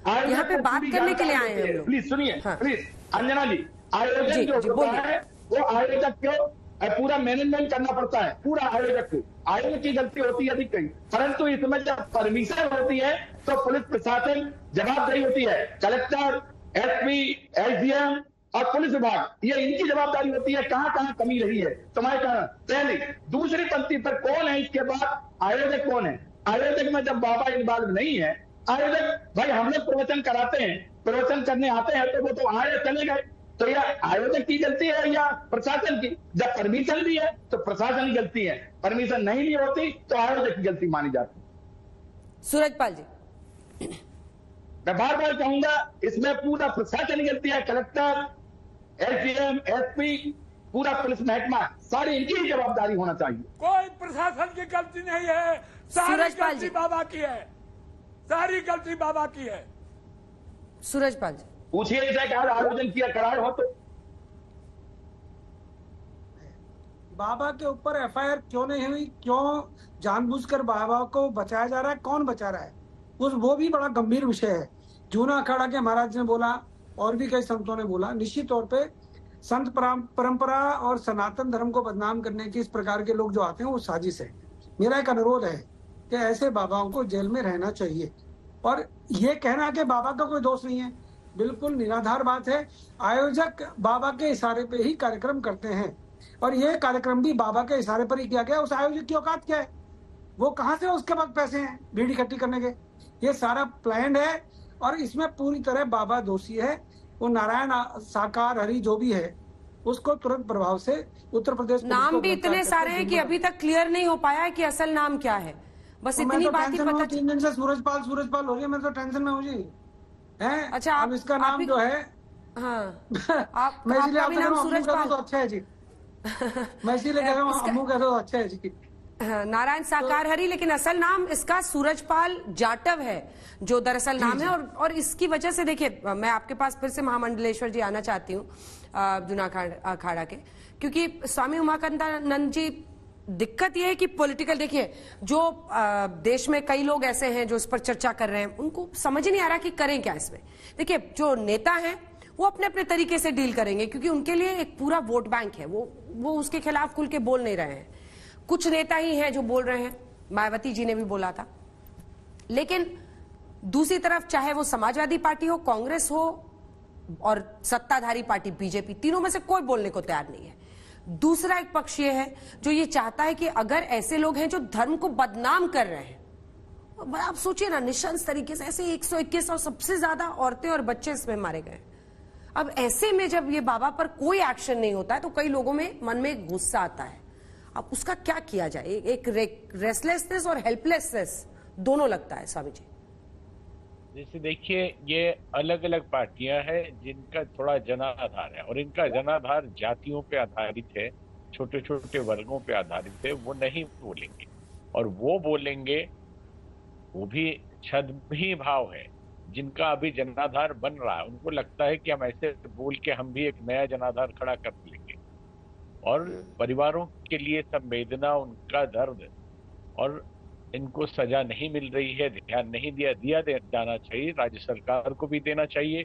यहाँ पे बात करने के लिए आए हैं। प्लीज सुनिए, प्लीज अंजना जी। आयोजन जो होता है वो आयोजक को पूरा मैनेजमेंट करना पड़ता है, पूरा आयोजक को। आयोजक की गलती होती है अधिक कहीं, परंतु इसमें जब परमिशन होती है तो पुलिस प्रशासन जवाबदेही होती है। कलेक्टर, एसपी, एसडीएम और पुलिस विभाग, ये इनकी जवाबदारी होती है। कहाँ कहाँ कमी रही है तुम्हारे कारण। पहली दूसरी पंक्ति पर कौन है, इसके बाद आयोजक कौन है। आयोजक में जब बाबा इन्वॉल्व नहीं है, आयोजक भाई हम लोग प्रवचन कराते हैं, प्रवचन करने आते हैं तो वो तो आए चले गए। तो यह आयोजक की गलती है या प्रशासन की? जब परमिशन भी है तो प्रशासन की गलती है, परमिशन नहीं भी होती तो आयोजक की गलती मानी जाती। सूरजपाल जी, मैं बार बार कहूंगा इसमें पूरा प्रशासन की गलती है। कलेक्टर, एसडीएम, एसपी, पूरा पुलिस महकमा, सारी इनकी ही जवाबदारी होना चाहिए। कोई प्रशासन की गलती नहीं है, सारी गलती बाबा की है, सारी गलती बाबा की है। सूरजपाल जी पूछिए इनसे क्या आयोजन किया करार हो तो। बाबा के ऊपर एफआईआर क्यों नहीं हुई? क्यों जानबूझकर बाबा को बचाया जा रहा है? कौन बचा रहा है? वो भी बड़ा गंभीर विषय है। जूना अखाड़ा के महाराज ने बोला और भी कई संतों ने बोला। निश्चित तौर पे संत परंपरा और सनातन धर्म को बदनाम करने के इस प्रकार के लोग जो आते हैं वो साजिश है। मेरा एक अनुरोध है कि ऐसे बाबाओं को जेल में रहना चाहिए। और ये कहना कि बाबा का कोई दोष नहीं है, बिल्कुल निराधार बात है। आयोजक बाबा के इशारे पे ही कार्यक्रम करते हैं और ये कार्यक्रम भी बाबा के इशारे पर ही किया गया। उस आयोजक की औकात क्या है? वो कहाँ से उसके पास पैसे हैं भीड़ इकट्ठी करने के? ये सारा प्लान है और इसमें पूरी तरह बाबा दोषी है। वो नारायण साकार हरि जो भी है उसको तुरंत प्रभाव से उत्तर प्रदेश नाम भी इतने सारे हैं कि अभी तक क्लियर नहीं हो पाया है कि असल नाम क्या है। बस इतनी बात ही पता। 3 दिन से सूरजपाल हो रही है, मैं तो टेंशन में हूँ जी। है अच्छा, अब इसका नाम जो है मैं इसलिए आपका नाम सूरजपाल तो अच्छा है जी। मैं इसीलिए कह रहा हूँ अम्मू कह रहा हूँ अच्छा है जी। नारायण साकारहरी, लेकिन असल नाम इसका सूरजपाल जाटव है, जो दरअसल नाम है। और इसकी वजह से देखिए, मैं आपके पास फिर से महामंडलेश्वर जी आना चाहती हूँ जूना अखाड़ा के, क्योंकि स्वामी उमाकांतानंद जी, दिक्कत यह है कि पॉलिटिकल, देखिए जो देश में कई लोग ऐसे हैं जो इस पर चर्चा कर रहे हैं, उनको समझ नहीं आ रहा कि करें क्या इसमें। देखिए जो नेता हैं वो अपने अपने तरीके से डील करेंगे, क्योंकि उनके लिए एक पूरा वोट बैंक है, वो उसके खिलाफ खुल के बोल नहीं रहे हैं। कुछ नेता ही हैं जो बोल रहे हैं, मायावती जी ने भी बोला था। लेकिन दूसरी तरफ चाहे वो समाजवादी पार्टी हो, कांग्रेस हो और सत्ताधारी पार्टी बीजेपी, तीनों में से कोई बोलने को तैयार नहीं है। दूसरा एक पक्ष ये है जो ये चाहता है कि अगर ऐसे लोग हैं जो धर्म को बदनाम कर रहे हैं, आप सोचिए ना, निशंस तरीके से ऐसे 121 और सबसे ज्यादा औरतें और बच्चे इसमें मारे गए। अब ऐसे में जब ये बाबा पर कोई एक्शन नहीं होता है तो कई लोगों में मन में गुस्सा आता है। अब उसका क्या किया जाए? एक रेस्टलेसनेस और हेल्पलेसनेस दोनों लगता है स्वामी जी। जैसे देखिए, ये अलग अलग पार्टियां हैं जिनका थोड़ा जनाधार है, और इनका जनाधार जातियों पे आधारित है, छोटे छोटे वर्गों पे आधारित है। वो नहीं बोलेंगे, और वो बोलेंगे वो भी छद्मी भाव है। जिनका अभी जनाधार बन रहा है, उनको लगता है कि हम ऐसे बोल के हम भी एक नया जनाधार खड़ा कर लेंगे, और परिवारों के लिए संवेदना, उनका दर्द, और इनको सजा नहीं मिल रही है, ध्यान नहीं दिया जाना चाहिए। राज्य सरकार को भी देना चाहिए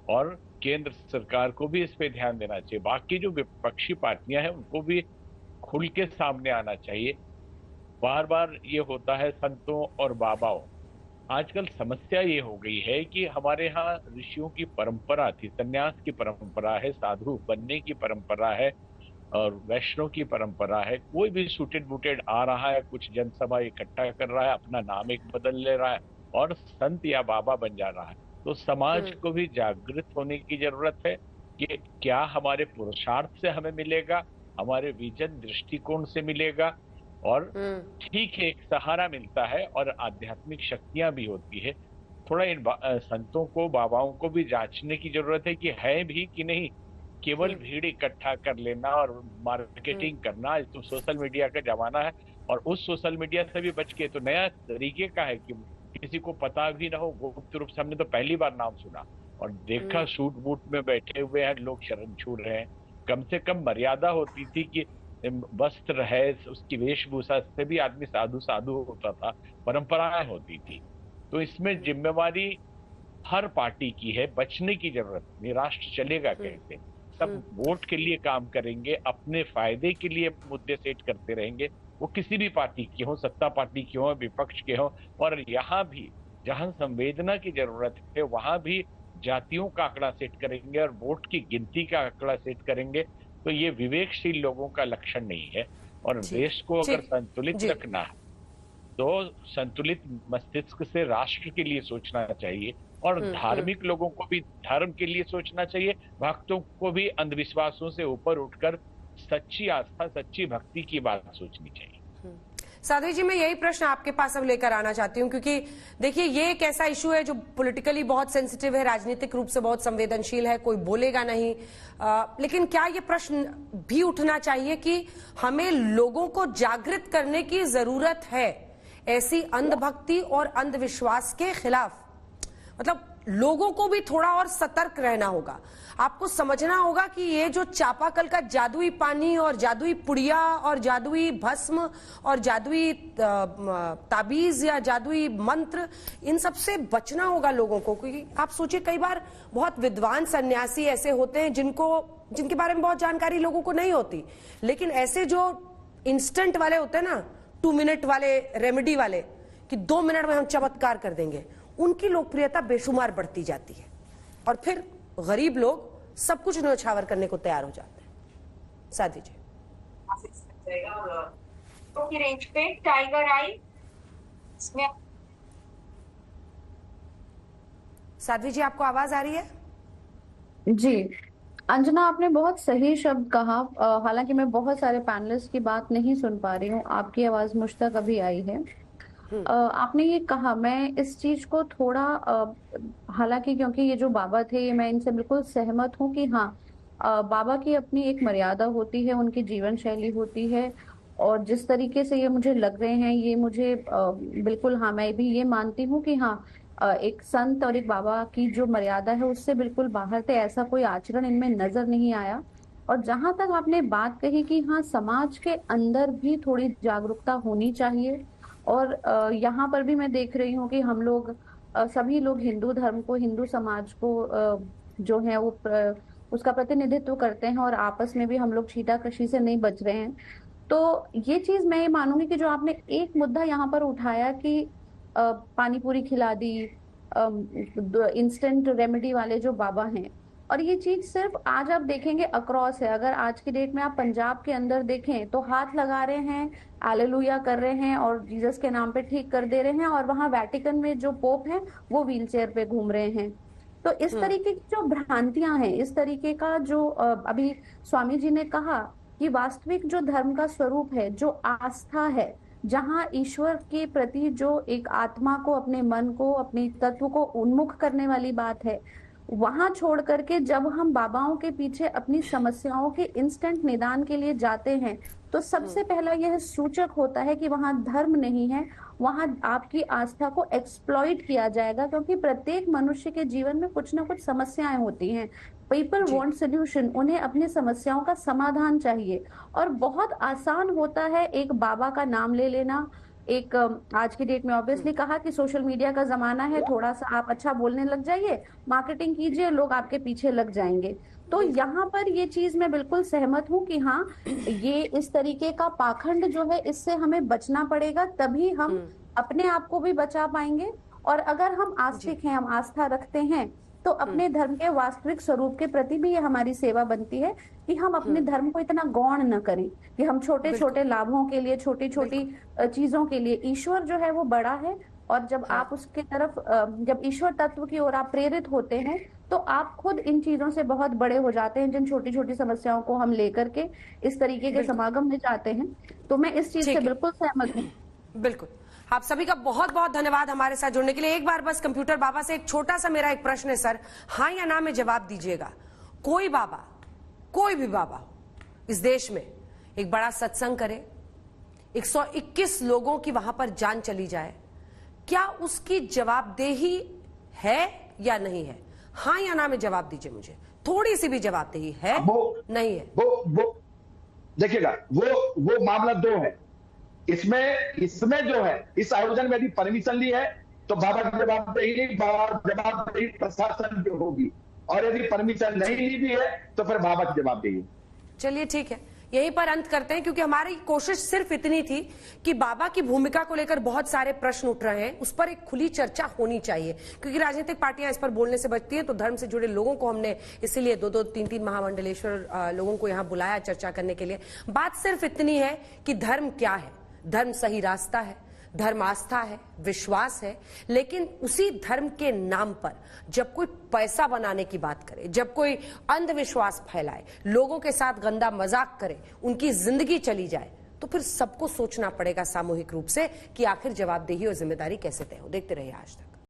और केंद्र सरकार को भी इस पे ध्यान देना चाहिए। बाकी जो विपक्षी पार्टियां हैं उनको भी खुल के सामने आना चाहिए। बार बार ये होता है संतों और बाबाओं, आजकल समस्या ये हो गई है कि हमारे यहाँ ऋषियों की परंपरा थी, संन्यास की परंपरा है, साधु बनने की परंपरा है, और वैष्णव की परंपरा है। कोई भी सूटेड बूटेड आ रहा है, कुछ जनसभा इकट्ठा कर रहा है, अपना नाम एक बदल ले रहा है और संत या बाबा बन जा रहा है। तो समाज को भी जागृत होने की जरूरत है कि क्या हमारे पुरुषार्थ से हमें मिलेगा, हमारे विजन दृष्टिकोण से मिलेगा। और ठीक है, एक सहारा मिलता है और आध्यात्मिक शक्तियां भी होती है। थोड़ा इन संतों को, बाबाओं को भी जांचने की जरूरत है कि है भी कि नहीं। केवल भीड़ इकट्ठा कर लेना और मार्केटिंग करना, तो सोशल मीडिया का जमाना है, और उस सोशल मीडिया से भी बच के तो नया तरीके का है कि किसी को पता भी ना हो, गुप्त रूप से हमने तो पहली बार नाम सुना और देखा सूट बूट में बैठे हुए हैं लोग, शरण छू रहे हैं। कम से कम मर्यादा होती थी कि वस्त्र है, उसकी वेशभूषा से भी आदमी साधु साधु होता था, परंपराएं होती थी। तो इसमें जिम्मेवारी हर पार्टी की है, बचने की जरूरत नहीं। राष्ट्र चलेगा कैसे? सब वोट के लिए काम करेंगे, अपने फायदे के लिए मुद्दे सेट करते रहेंगे, वो किसी भी पार्टी के हो, सत्ता पार्टी के हो, विपक्ष के हो। और यहाँ भी जहां संवेदना की जरूरत है वहां भी जातियों का आंकड़ा सेट करेंगे और वोट की गिनती का आंकड़ा सेट करेंगे। तो ये विवेकशील लोगों का लक्षण नहीं है। और देश को अगर संतुलित रखना है तो संतुलित मस्तिष्क से राष्ट्र के लिए सोचना चाहिए, और धार्मिक लोगों को भी धर्म के लिए सोचना चाहिए, भक्तों को भी अंधविश्वासों से ऊपर उठकर सच्ची आस्था, सच्ची भक्ति की बात सोचनी चाहिए। साध्वी जी, मैं यही प्रश्न आपके पास अब लेकर आना चाहती हूँ, क्योंकि देखिए ये एक ऐसा इशू है जो पॉलिटिकली बहुत सेंसिटिव है, राजनीतिक रूप से बहुत संवेदनशील है, कोई बोलेगा नहीं। लेकिन क्या ये प्रश्न भी उठना चाहिए कि हमें लोगों को जागृत करने की जरूरत है ऐसी अंधभक्ति और अंधविश्वास के खिलाफ? मतलब लोगों को भी थोड़ा और सतर्क रहना होगा। आपको समझना होगा कि ये जो चापाकल का जादुई पानी और जादुई पुड़िया और जादुई भस्म और जादुई ताबीज या जादुई मंत्र, इन सब से बचना होगा लोगों को। क्योंकि आप सोचिए, कई बार बहुत विद्वान सन्यासी ऐसे होते हैं जिनके बारे में बहुत जानकारी लोगों को नहीं होती, लेकिन ऐसे जो इंस्टेंट वाले होते हैं ना, 2 मिनट वाले, रेमेडी वाले, कि 2 मिनट में हम चमत्कार कर देंगे, उनकी लोकप्रियता बेशुमार बढ़ती जाती है और फिर गरीब लोग सब कुछ न्यौछावर करने को तैयार हो जाते हैं। साध्वी जी, तो की रेंज पे टाइगर आई इसमें। साध्वी जी, आपको आवाज आ रही है? जी अंजना, आपने बहुत सही शब्द कहा। हालांकि मैं बहुत सारे पैनलिस्ट की बात नहीं सुन पा रही हूँ, आपकी आवाज मुझ तक अभी आई है। आपने ये कहा, मैं इस चीज को थोड़ा, हालांकि क्योंकि ये जो बाबा थे, ये मैं इनसे बिल्कुल सहमत हूँ कि हाँ, बाबा की अपनी एक मर्यादा होती है, उनकी जीवन शैली होती है, और जिस तरीके से ये मुझे लग रहे हैं, ये मुझे बिल्कुल, हाँ, मैं भी ये मानती हूँ कि हाँ, एक संत और एक बाबा की जो मर्यादा है उससे बिल्कुल बाहर थे, ऐसा कोई आचरण इनमें नजर नहीं आया। और जहां तक आपने बात कही कि हाँ, समाज के अंदर भी थोड़ी जागरूकता होनी चाहिए, और यहाँ पर भी मैं देख रही हूँ कि हम लोग सभी लोग हिंदू धर्म को, हिंदू समाज को जो है वो उसका प्रतिनिधित्व करते हैं, और आपस में भी हम लोग छीटाकशी से नहीं बच रहे हैं। तो ये चीज मैं ये मानूंगी कि जो आपने एक मुद्दा यहाँ पर उठाया कि पानी पूरी खिला दी, इंस्टेंट रेमेडी वाले जो बाबा हैं, और ये चीज सिर्फ आज आप देखेंगे अक्रॉस है। अगर आज की डेट में आप पंजाब के अंदर देखें तो हाथ लगा रहे हैं, हालेलुया कर रहे हैं और जीसस के नाम पे ठीक कर दे रहे हैं, और वहां वेटिकन में जो पोप हैं वो व्हीलचेयर पे घूम रहे हैं। तो इस तरीके की जो भ्रांतियां हैं, इस तरीके का जो अभी स्वामी जी ने कहा कि वास्तविक जो धर्म का स्वरूप है, जो आस्था है, जहां ईश्वर के प्रति जो एक आत्मा को, अपने मन को, अपने तत्व को उन्मुख करने वाली बात है, वहां छोड़ करके जब हम बाबाओं के पीछे अपनी समस्याओं के इंस्टेंट निदान के लिए जाते हैं, तो सबसे पहला यह सूचक होता है कि वहां धर्म नहीं है, वहां आपकी आस्था को एक्सप्लॉइट किया जाएगा। क्योंकि प्रत्येक मनुष्य के जीवन में कुछ ना कुछ समस्याएं होती हैं। पीपल वांट सोल्यूशन, उन्हें अपनी समस्याओं का समाधान चाहिए, और बहुत आसान होता है एक बाबा का नाम ले लेना। एक आज की डेट में ऑब्वियसली कहा कि सोशल मीडिया का जमाना है, थोड़ा सा आप अच्छा बोलने लग जाइए, मार्केटिंग कीजिए, लोग आपके पीछे लग जाएंगे। तो यहाँ पर ये चीज मैं बिल्कुल सहमत हूँ कि हाँ, ये इस तरीके का पाखंड जो है, इससे हमें बचना पड़ेगा, तभी हम अपने आप को भी बचा पाएंगे। और अगर हम आस्तिक हैं, हम आस्था रखते हैं, तो अपने धर्म के वास्तविक स्वरूप के प्रति भी ये हमारी सेवा बनती है कि हम अपने धर्म को इतना गौण न करें कि हम छोटे छोटे लाभों के लिए, छोटी छोटी चीजों के लिए, ईश्वर जो है वो बड़ा है। और जब आप उसके तरफ, जब ईश्वर तत्व की ओर आप प्रेरित होते हैं, तो आप खुद इन चीजों से बहुत बड़े हो जाते हैं, जिन छोटी छोटी समस्याओं को हम लेकर के इस तरीके के समागम में जाते हैं। तो मैं इस चीज से बिल्कुल सहमत हूँ। बिल्कुल, आप सभी का बहुत बहुत धन्यवाद हमारे साथ जुड़ने के लिए। एक बार बस कंप्यूटर बाबा से एक छोटा सा मेरा एक प्रश्न है सर, हाँ या ना में जवाब दीजिएगा। कोई बाबा, कोई भी बाबा इस देश में एक बड़ा सत्संग करे, 121 लोगों की वहां पर जान चली जाए, क्या उसकी जवाबदेही है या नहीं है? हाँ या ना में जवाब दीजिए मुझे, थोड़ी सी भी जवाबदेही है नहीं है? वो देखिएगा, वो मामला दो है। इसमें जो है, इस आयोजन में यदि परमिशन ली है तो बाबा की जवाबदेही प्रशासन की होगी, और यदि परमिशन नहीं ली भी है तो फिर बाबा की जवाबदेही। चलिए ठीक है, यहीं पर अंत करते हैं, क्योंकि हमारी कोशिश सिर्फ इतनी थी कि बाबा की भूमिका को लेकर बहुत सारे प्रश्न उठ रहे हैं, उस पर एक खुली चर्चा होनी चाहिए, क्योंकि राजनीतिक पार्टियां इस पर बोलने से बचती हैं। तो धर्म से जुड़े लोगों को हमने इसीलिए 2-2, 3-3 महामंडलेश्वर लोगों को यहां बुलाया चर्चा करने के लिए। बात सिर्फ इतनी है कि धर्म क्या है, धर्म सही रास्ता है, धर्म आस्था है, विश्वास है, लेकिन उसी धर्म के नाम पर जब कोई पैसा बनाने की बात करे, जब कोई अंधविश्वास फैलाए, लोगों के साथ गंदा मजाक करे, उनकी जिंदगी चली जाए, तो फिर सबको सोचना पड़ेगा सामूहिक रूप से कि आखिर जवाबदेही और जिम्मेदारी कैसे तय हो। देखते रहिए आज तक।